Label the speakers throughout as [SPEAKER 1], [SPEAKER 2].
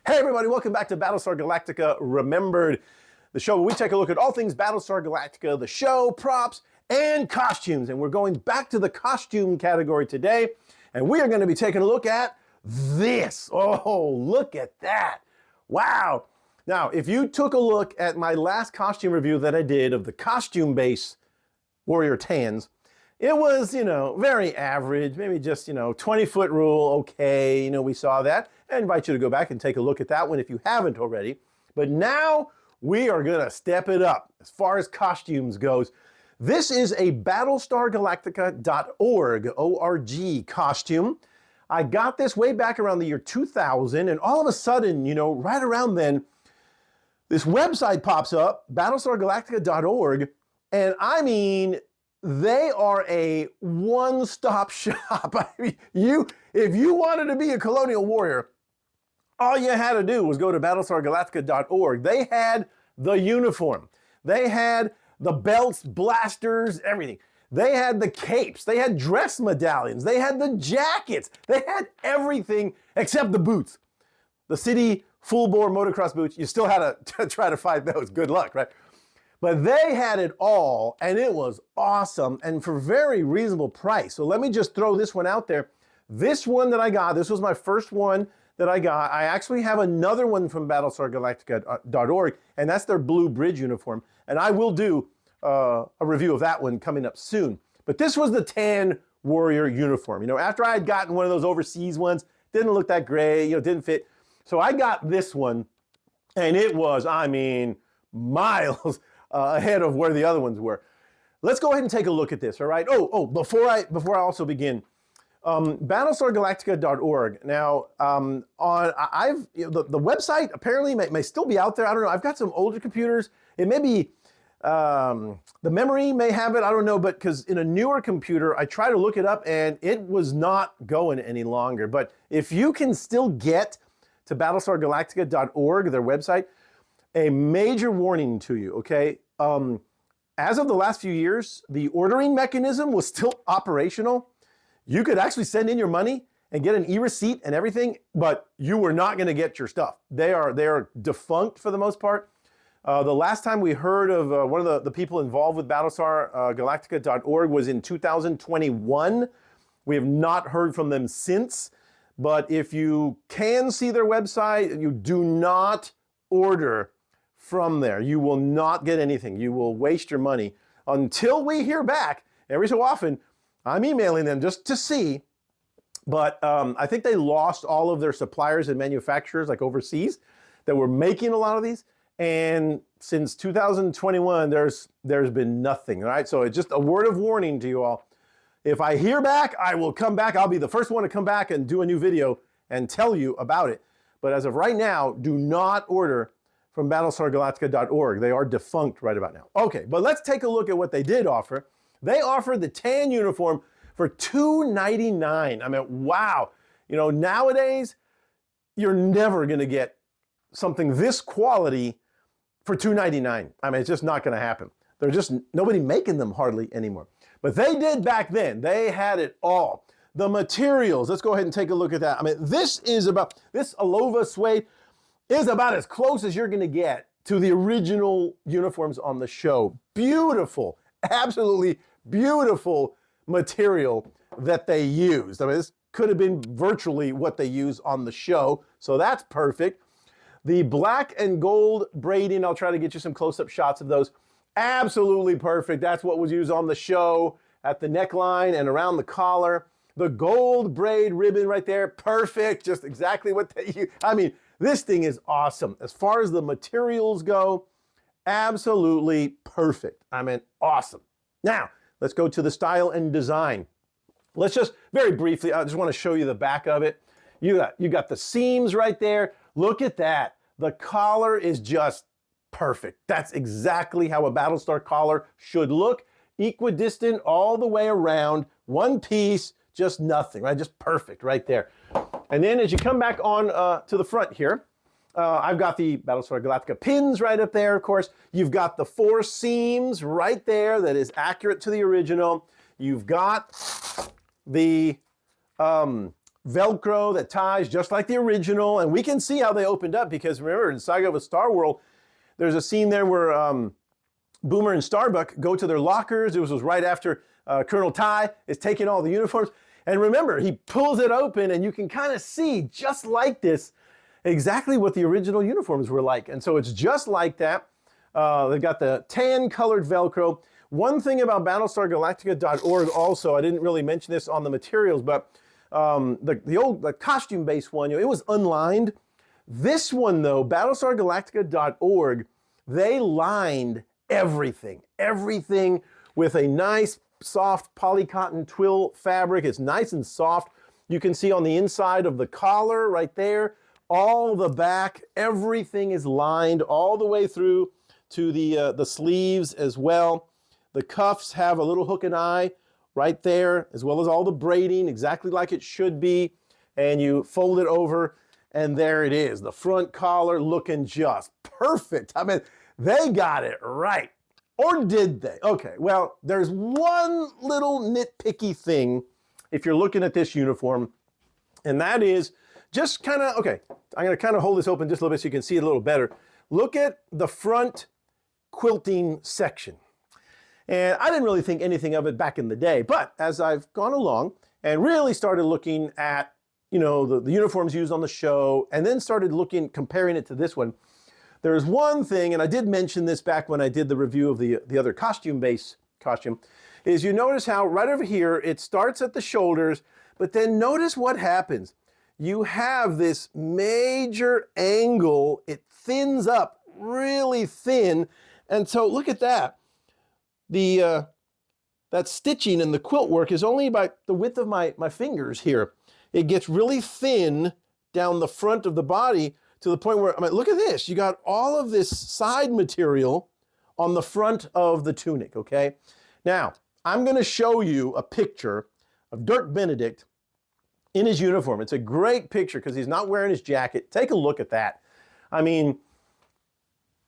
[SPEAKER 1] Hey everybody, welcome back to Battlestar Galactica Remembered, the show where we take a look at all things Battlestar Galactica, the show, props, and costumes. And we're going back to the costume category today, and we are going to be taking a look at this. Oh, look at that. Wow. Now, if you took a look at my last costume review that I did of the costume base Warrior Tans, it was, very average, maybe just, 20-foot rule, okay, we saw that. I invite you to go back and take a look at that one if you haven't already. But now we are going to step it up as far as costumes goes. This is a BattlestarGalactica.org, O-R-G costume. I got this way back around the year 2000, and all of a sudden, right around then, this website pops up, BattlestarGalactica.org, and I mean, they are a one-stop shop. I mean, if you wanted to be a Colonial Warrior, all you had to do was go to BattlestarGalactica.org. They had the uniform. They had the belts, blasters, everything. They had the capes. They had dress medallions. They had the jackets. They had everything except the boots. The city full-bore motocross boots, you still had to try to find those. Good luck, right? But they had it all, and it was awesome, and for very reasonable price. So let me just throw this one out there. This one that I got, this was my first one that I got. I actually have another one from BattlestarGalactica.org, and that's their blue bridge uniform. And I will do a review of that one coming up soon. But this was the tan warrior uniform. After I had gotten one of those overseas ones, didn't look that great, didn't fit. So I got this one, and it was, miles ahead of where the other ones were. Let's go ahead and take a look at this, all right? Before I also begin, BattlestarGalactica.org. Now, the website apparently may still be out there. I don't know. I've got some older computers. It may be the memory may have it. I don't know, but because in a newer computer, I tried to look it up and it was not going any longer. But if you can still get to BattlestarGalactica.org, their website, a major warning to you, okay? As of the last few years, the ordering mechanism was still operational. You could actually send in your money and get an e-receipt and everything, but you were not going to get your stuff. They are defunct for the most part. The last time we heard of one of the people involved with BattlestarGalactica.org was in 2021. We have not heard from them since, but if you can see their website, you do not order from there. You will not get anything. You will waste your money until we hear back. Every so often, I'm emailing them just to see, but I think they lost all of their suppliers and manufacturers like overseas that were making a lot of these. And since 2021, there's been nothing, all right? So it's just a word of warning to you all. If I hear back, I will come back. I'll be the first one to come back and do a new video and tell you about it. But as of right now, do not order from BattlestarGalactica.org. They are defunct right about now. Okay, but let's take a look at what they did offer. They offered the tan uniform for $2.99. I mean, wow. Nowadays, you're never going to get something this quality for $2.99. I mean, it's just not going to happen. There's just nobody making them hardly anymore. But they did back then. They had it all. The materials, let's go ahead and take a look at that. I mean, this Alova suede is about as close as you're going to get to the original uniforms on the show. Beautiful, absolutely beautiful material that they used. I mean, this could have been virtually what they use on the show, so that's perfect. The black and gold braiding, I'll try to get you some close-up shots of those. Absolutely perfect. That's what was used on the show at the neckline and around the collar. The gold braid ribbon right there, perfect, just exactly what they use. I mean, this thing is awesome. As far as the materials go, absolutely perfect. I mean, awesome. Now, let's go to the style and design. Let's just, very briefly, I just want to show you the back of it. You got the seams right there. Look at that. The collar is just perfect. That's exactly how a Battlestar collar should look. Equidistant all the way around, one piece, just nothing, right? Just perfect right there. And then as you come back on to the front here, I've got the Battlestar Galactica pins right up there, of course. You've got the 4 seams right there that is accurate to the original. You've got the Velcro that ties just like the original. And we can see how they opened up because remember in Saga of a Star World, there's a scene there where Boomer and Starbuck go to their lockers. It was right after Colonel Ty is taking all the uniforms. And remember, he pulls it open and you can kind of see just like this exactly what the original uniforms were like. And so it's just like that. They've got the tan colored Velcro. One thing about BattlestarGalactica.org also, I didn't really mention this on the materials, but the costume-based one, it was unlined. This one though, BattlestarGalactica.org, they lined everything with a nice soft polycotton twill fabric. It's nice and soft. You can see on the inside of the collar right there, all the back, everything is lined all the way through to the sleeves as well. The cuffs have a little hook and eye right there, as well as all the braiding, exactly like it should be. And you fold it over, and there it is. The front collar looking just perfect. I mean, they got it right. Or did they? Okay, well, there's one little nitpicky thing if you're looking at this uniform, and that is just kind of, okay, I'm going to kind of hold this open just a little bit so you can see it a little better. Look at the front quilting section. And I didn't really think anything of it back in the day, but as I've gone along and really started looking at, the uniforms used on the show, and then started comparing it to this one, there's one thing, and I did mention this back when I did the review of the other costume-based costume, is you notice how right over here, it starts at the shoulders, but then notice what happens. You have this major angle, it thins up really thin, and so look at that. That stitching and the quilt work is only about the width of my fingers here. It gets really thin down the front of the body to the point where, look at this. You got all of this side material on the front of the tunic, okay? Now, I'm gonna show you a picture of Dirk Benedict in his uniform. It's a great picture because he's not wearing his jacket. Take a look at that. I mean,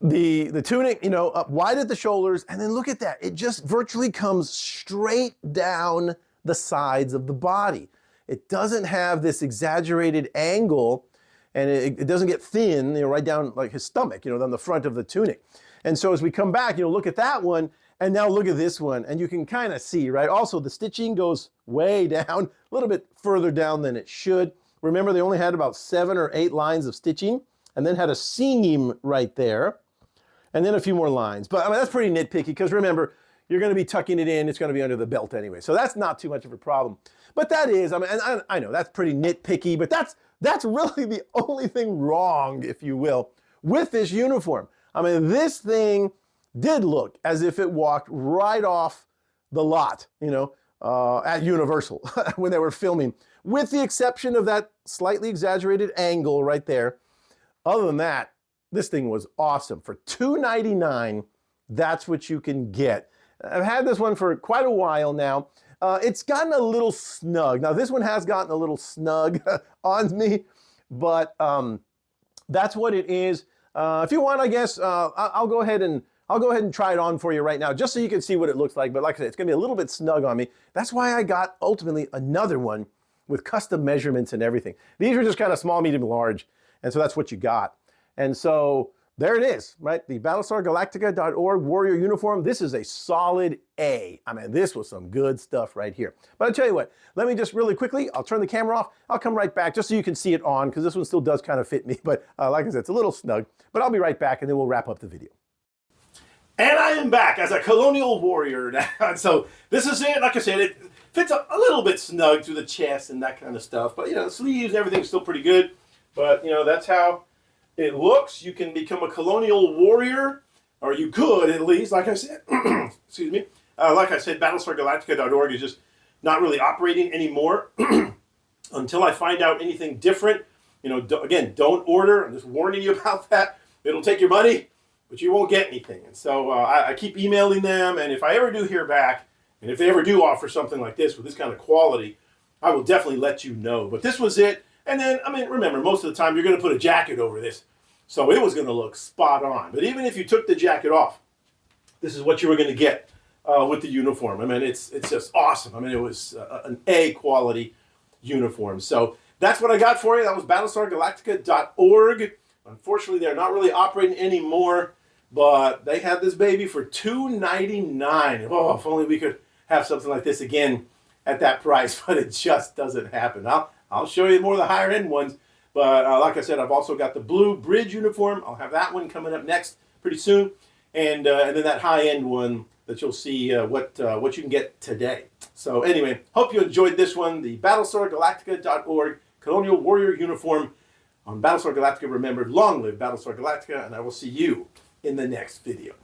[SPEAKER 1] the tunic, up wide at the shoulders, and then look at that. It just virtually comes straight down the sides of the body. It doesn't have this exaggerated angle, and it doesn't get thin, right down like his stomach, down the front of the tunic. And so as we come back, look at that one, and now look at this one, and you can kind of see, right? Also, the stitching goes way down, a little bit further down than it should. Remember, they only had about 7 or 8 lines of stitching, and then had a seam right there, and then a few more lines. But that's pretty nitpicky, because remember, you're going to be tucking it in, it's going to be under the belt anyway. So that's not too much of a problem. But that is, I know that's pretty nitpicky, but that's really the only thing wrong, if you will, with this uniform. This thing did look as if it walked right off the lot, at Universal when they were filming, with the exception of that slightly exaggerated angle right there. Other than that, this thing was awesome. For $2.99, that's what you can get. I've had this one for quite a while now. It's gotten a little snug. Now, this one has gotten a little snug on me, but that's what it is. If you want, I guess, I'll go ahead and try it on for you right now, just so you can see what it looks like. But like I said, it's gonna be a little bit snug on me. That's why I got ultimately another one with custom measurements and everything. These are just kind of small, medium, large, and so that's what you got. And so there it is, right? The BattlestarGalactica.org Warrior uniform. This is a solid A. This was some good stuff right here. But I'll tell you what, let me just really quickly, I'll turn the camera off. I'll come right back just so you can see it on, because this one still does kind of fit me. But like I said, it's a little snug. But I'll be right back, and then we'll wrap up the video. And I am back as a Colonial Warrior now. So this is it. Like I said, it fits a little bit snug through the chest and that kind of stuff. But, the sleeves and everything's still pretty good. But, that's how it looks. You can become a Colonial Warrior, or you could at least, like I said, excuse me. Like I said, BattlestarGalactica.org is just not really operating anymore until I find out anything different. Again, don't order. I'm just warning you about that. It'll take your money, but you won't get anything. And so I keep emailing them, and if I ever do hear back, and if they ever do offer something like this with this kind of quality, I will definitely let you know. But this was it. And then, remember, most of the time you're going to put a jacket over this. So it was going to look spot on. But even if you took the jacket off, this is what you were going to get with the uniform. It's just awesome. It was an A quality uniforms. So that's what I got for you. That was BattlestarGalactica.org. Unfortunately, they're not really operating anymore, but they had this baby for $2.99. Oh, if only we could have something like this again at that price, but it just doesn't happen. I'll show you more of the higher end ones, but like I said, I've also got the blue bridge uniform. I'll have that one coming up next pretty soon, and then that high end one that you'll see what you can get today. So anyway, hope you enjoyed this one, the BattlestarGalactica.org Colonial Warrior uniform on Battlestar Galactica Remembered. Long live Battlestar Galactica, and I will see you in the next video.